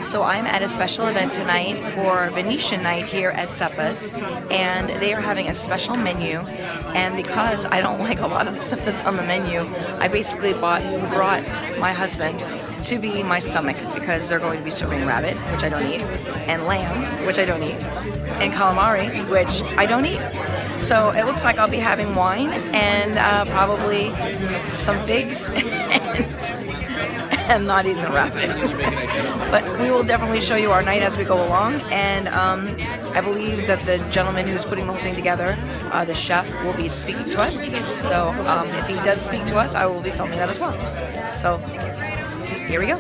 So I'm at a special event tonight for Venetian night here at Cepas, and they are having a special menu. And because I don't like a lot of the stuff that's on the menu, I basically brought my husband to be my stomach, because they're going to be serving rabbit, which I don't eat, and lamb, which I don't eat, and calamari, which I don't eat. So it looks like I'll be having wine and probably some figs and not eating the rabbit. But we will definitely show you our night as we go along, and I believe that the gentleman who's putting the whole thing together, the chef, will be speaking to us. So if he does speak to us, I will be filming that as well. So here we go.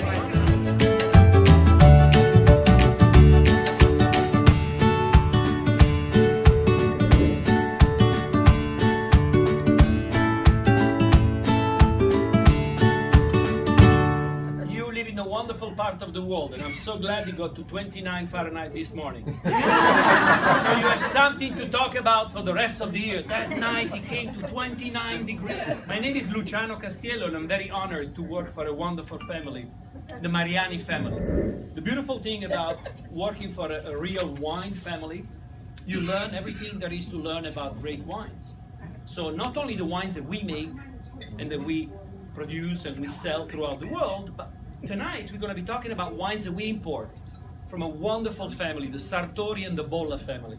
Wonderful part of the world, and I'm so glad you got to 29 Fahrenheit this morning. So you have something to talk about for the rest of the year. That night it came to 29 degrees. My name is Luciano Castiello, and I'm very honored to work for a wonderful family, the Mariani family. The beautiful thing about working for a real wine family, you learn everything there is to learn about great wines. So not only the wines that we make and that we produce and we sell throughout the world, but tonight we're going to be talking about wines that we import from a wonderful family, the Sartori and the Bolla family.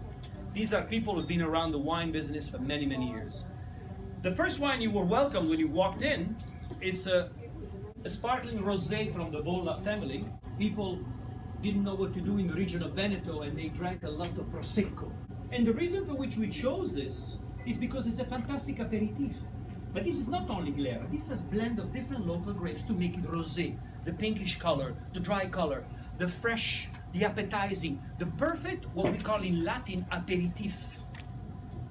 These are people who've been around the wine business for many, many years. The first wine you were welcomed when you walked in, it's a sparkling rosé from the Bolla family. People didn't know what to do in the region of Veneto, and they drank a lot of Prosecco. And the reason for which we chose this is because it's a fantastic aperitif. But this is not only Glera, this is a blend of different local grapes to make it rosé. The pinkish color, the dry color, the fresh, the appetizing, the perfect, what we call in Latin, aperitif.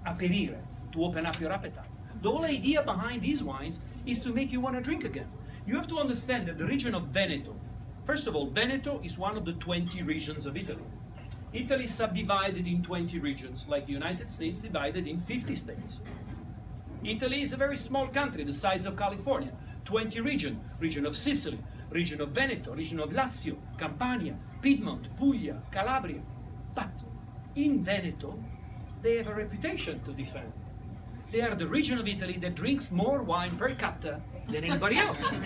Aperire, to open up your appetite. The whole idea behind these wines is to make you want to drink again. You have to understand that the region of Veneto, first of all, Veneto is one of the 20 regions of Italy. Italy is subdivided in 20 regions, like the United States divided in 50 states. Italy is a very small country, the size of California. 20 regions, region of Sicily, region of Veneto, region of Lazio, Campania, Piedmont, Puglia, Calabria. But in Veneto, they have a reputation to defend. They are the region of Italy that drinks more wine per capita than anybody else.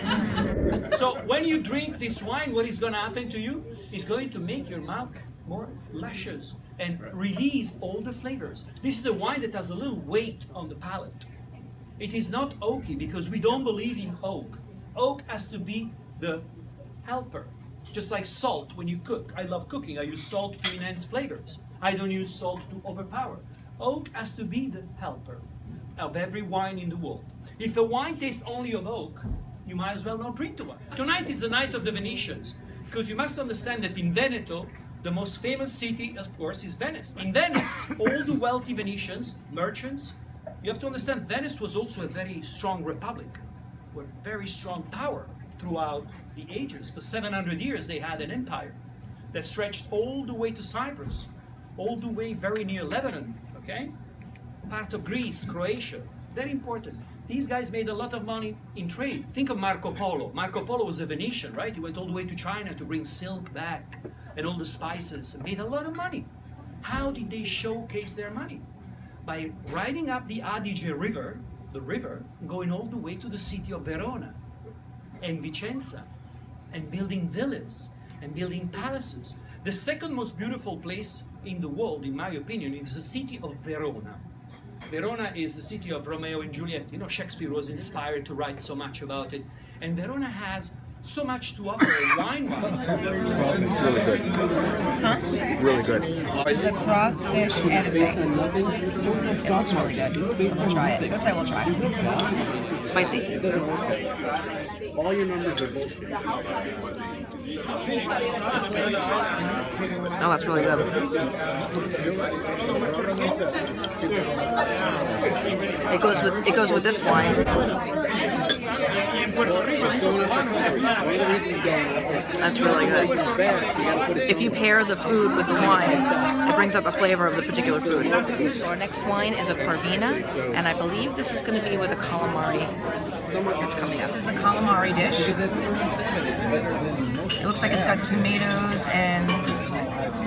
So when you drink this wine, what is going to happen to you? It's going to make your mouth more luscious and release all the flavors. This is a wine that has a little weight on the palate. It is not oaky because we don't believe in oak. Oak has to be the helper. Just like salt when you cook. I love cooking. I use salt to enhance flavors. I don't use salt to overpower. Oak has to be the helper of every wine in the world. If a wine tastes only of oak, you might as well not drink the wine. Tonight is the night of the Venetians, because you must understand that in Veneto, the most famous city, of course, is Venice. In Venice, all the wealthy Venetians, merchants, you have to understand Venice was also a very strong republic, with very strong power throughout the ages. For 700 years, they had an empire that stretched all the way to Cyprus, all the way very near Lebanon, okay? Part of Greece, Croatia, very important. These guys made a lot of money in trade. Think of Marco Polo. Marco Polo was a Venetian, right? He went all the way to China to bring silk back and all the spices, and made a lot of money. How did they showcase their money? By riding up the Adige River, going all the way to the city of Verona and Vicenza, and building villas and building palaces. The second most beautiful place in the world, in my opinion, is the city of Verona. Verona is the city of Romeo and Juliet. You know, Shakespeare was inspired to write so much about it. And Verona has so much to offer wine-wise. Really good. Huh? Really good. This is a crawfish and a fig. It looks really good, so we'll try it. This I will try. Spicy? All your numbers are bullshit. Oh, that's really good. It goes with this wine. That's really good. If you pair the food with the wine, it brings out the flavor of the particular food. So our next wine is a Corvina, and I believe this is going to be with a calamari. It's coming up. This is the calamari dish. It looks like it's got tomatoes and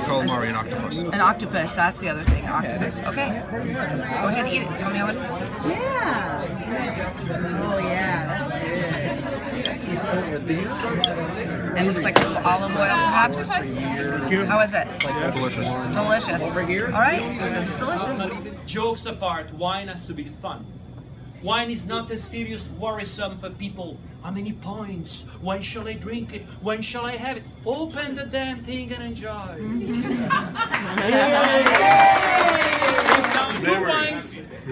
Calamari and octopus. an octopus. That's the other thing, octopus. Okay. Go ahead and eat it. Tell me how it is. Yeah. Oh yeah, that's good. It looks like olive oil, perhaps. How is it? Delicious. Delicious. All right. It says it's delicious. Jokes apart, wine has to be fun. Wine is not as serious, worrisome for people. How many points? When shall I drink it? When shall I have it? Open the damn thing and enjoy.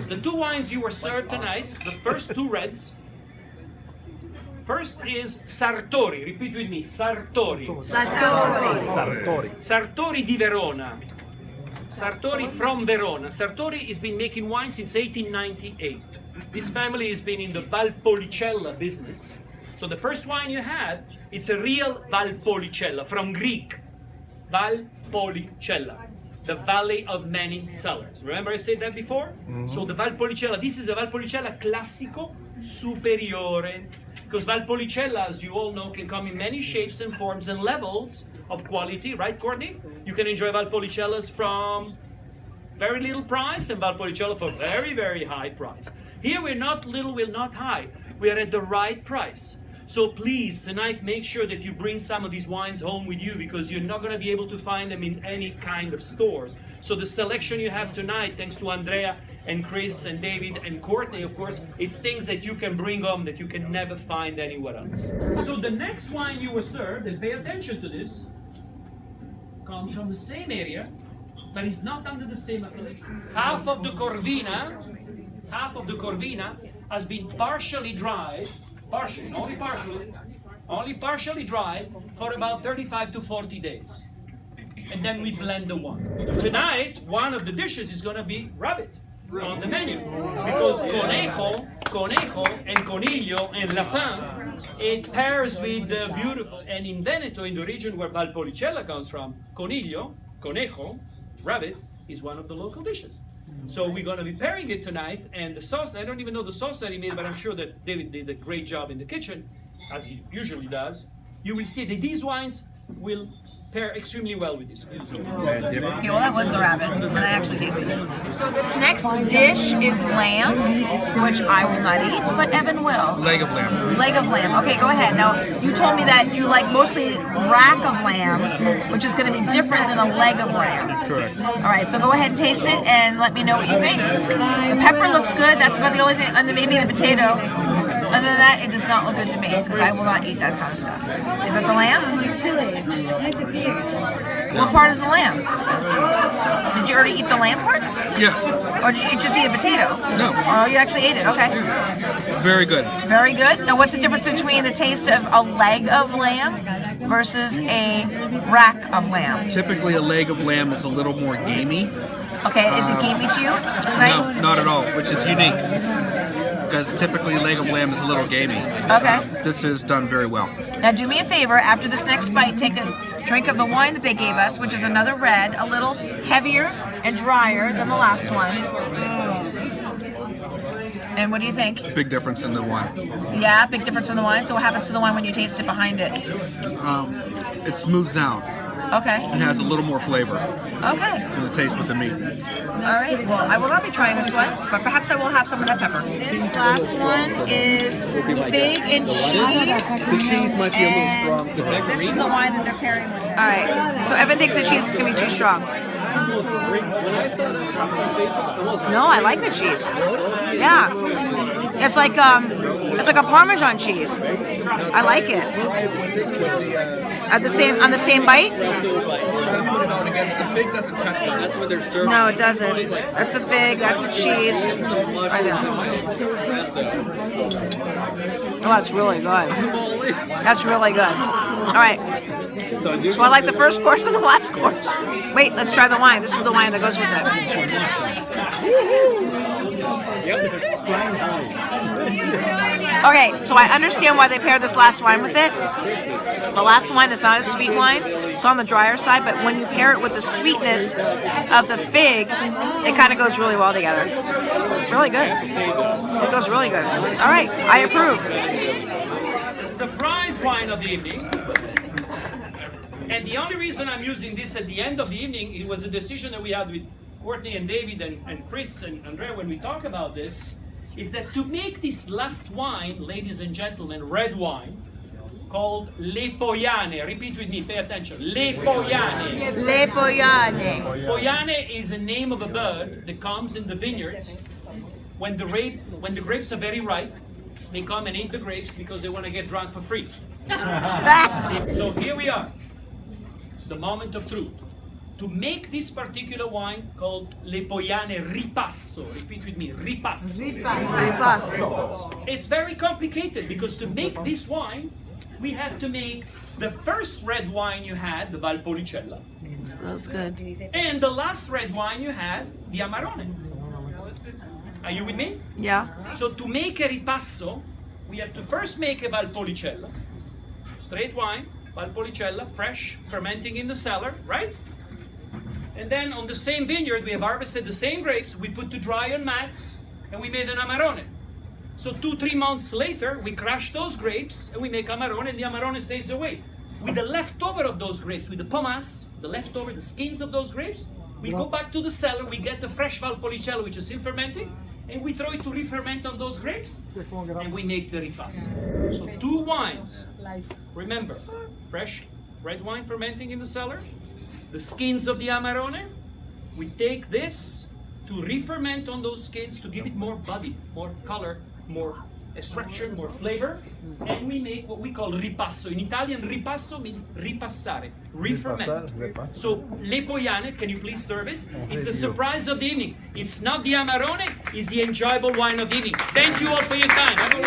The two wines you were served tonight, the first two reds. First is Sartori. Repeat with me, Sartori. Sartori di Verona. Sartori from Verona. Sartori has been making wine since 1898. This family has been in the Valpolicella business. So the first wine you had, it's a real Valpolicella from Greek. Valpolicella, the valley of many cellars. Remember I said that before? So the Valpolicella, this is a Valpolicella Classico Superiore. Because Valpolicella, as you all know, can come in many shapes and forms and levels of quality, right, Courtney? You can enjoy Valpolicellas from very little price and Valpolicella for very, very high price. Here we're not little, we're not high. We are at the right price. So please, tonight, make sure that you bring some of these wines home with you because you're not going to be able to find them in any kind of stores. So the selection you have tonight, thanks to Andrea and Chris and David and Courtney, of course, it's things that you can bring home that you can never find anywhere else. So the next wine you were served, and pay attention to this, comes from the same area, but is not under the same appellation. Half of the Corvina has been partially dried, only partially dried for about 35 to 40 days. And then we blend the wine. Tonight, one of the dishes is going to be rabbit on the menu because conejo and coniglio and lapin, it pairs with the beautiful, and in Veneto, in the region where Valpolicella comes from, conejo, rabbit, is one of the local dishes. So we're going to be pairing it tonight, and the sauce, I don't even know the sauce that he made, but I'm sure that David did a great job in the kitchen, as he usually does. You will see that these wines will pair extremely well with this. Okay, well that was the rabbit, and I actually tasted it. So this next dish is lamb, which I will not eat, but Evan will. Leg of lamb. Leg of lamb. Okay, go ahead. Now, you told me that you like mostly rack of lamb, which is going to be different than a leg of lamb. Correct. All right, so go ahead and taste it and let me know what you think. The pepper looks good. That's about the only thing, and maybe the potato. Other than that, it does not look good to me because I will not eat that kind of stuff. Is that the lamb? What part is the lamb? Did you already eat the lamb part? Yes. Or did you just eat a potato? No. Oh, you actually ate it. Okay. Very good. Very good. Now, what's the difference between the taste of a leg of lamb versus a rack of lamb? Typically, a leg of lamb is a little more gamey. Okay, is it gamey to you? Right? No, not at all, which is unique. Because typically leg of lamb is a little gamey. Okay. This is done very well. Now do me a favor, after this next bite, take a drink of the wine that they gave us, which is another red, a little heavier and drier than the last one. And what do you think? Big difference in the wine. Yeah, big difference in the wine. So what happens to the wine when you taste it behind it? It smooths out. Okay. It has a little more flavor Okay. in the taste with the meat. All right. Well, I will not be trying this one, but perhaps I will have some of that pepper. This last one is fig and cheese. The cheese might be a little strong. This is the wine that they're pairing with. All right. So Evan thinks the cheese is going to be too strong. No, I like the cheese. Yeah. It's like a Parmesan cheese. I like it. On the same bite? No, it doesn't. That's the fig, that's the cheese. Right there. Oh, that's really good. That's really good. All right. So I like the first course and the last course. Wait, let's try the wine. This is the wine that goes with it. Okay, so I understand why they paired this last wine with it. The last wine is not a sweet wine, it's on the drier side, but when you pair it with the sweetness of the fig, it kind of goes really well together. Really good. It goes really good. All right, I approve. The surprise wine of the evening And the only reason I'm using this at the end of the evening, it was a decision that we had with Courtney and David and Chris and Andrea when we talk about this, is that to make this last wine, ladies and gentlemen, red wine, called Le Poiane. Repeat with me, pay attention. Le Poiane. Le Poiane. Poiane is a name of a bird that comes in the vineyards when the grapes are very ripe. They come and eat the grapes because they want to get drunk for free. So here we are, the moment of truth. To make this particular wine called Le Poiane Ripasso, repeat with me, Ripasso. Ripasso. It's very complicated because to make this wine, we have to make the first red wine you had, the Valpolicella, That's good. and the last red wine you had, the Amarone. Are you with me? Yeah. So to make a ripasso, we have to first make a Valpolicella, straight wine, Valpolicella, fresh, fermenting in the cellar, right? And then on the same vineyard, we have harvested the same grapes, we put to dry on mats, and we made an Amarone. So 2-3 months later, we crush those grapes, and we make Amarone, and the Amarone stays away. With the leftover of those grapes, with the pomace, the leftover, the skins of those grapes, we go back to the cellar, we get the fresh Valpolicella, which is still fermenting, and we throw it to re-ferment on those grapes, and we make the ripasso. So 2 wines. Remember, fresh red wine fermenting in the cellar, the skins of the Amarone. We take this to re-ferment on those skins to give it more body, more color, more extraction, more flavor, and we make what we call ripasso. In Italian, ripasso means ripassare, re-ferment. So, Le Poiane, can you please serve it? It's the surprise of the evening. It's not the Amarone, it's the enjoyable wine of the evening. Thank you all for your time. Have a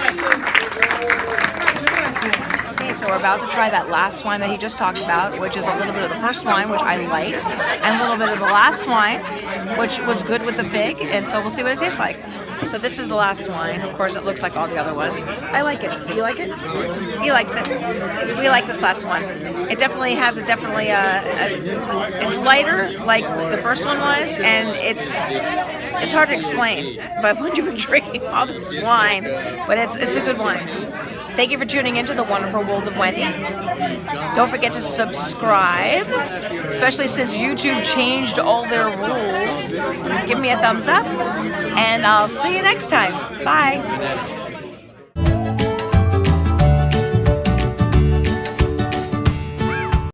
Okay, so we're about to try that last wine that he just talked about, which is a little bit of the first wine, which I liked, and a little bit of the last wine, which was good with the fig, and so we'll see what it tastes like. So this is the last wine. Of course, it looks like all the other ones. I like it. Do you like it? He likes it. We like this last one. It definitely has it's lighter, like the first one was, and it's hard to explain. But when you're drinking all this wine, but it's a good wine. Thank you for tuning into The Wonderful World of Wendy. Don't forget to subscribe, especially since YouTube changed all their rules. Give me a thumbs up, and I'll see you next time. Bye.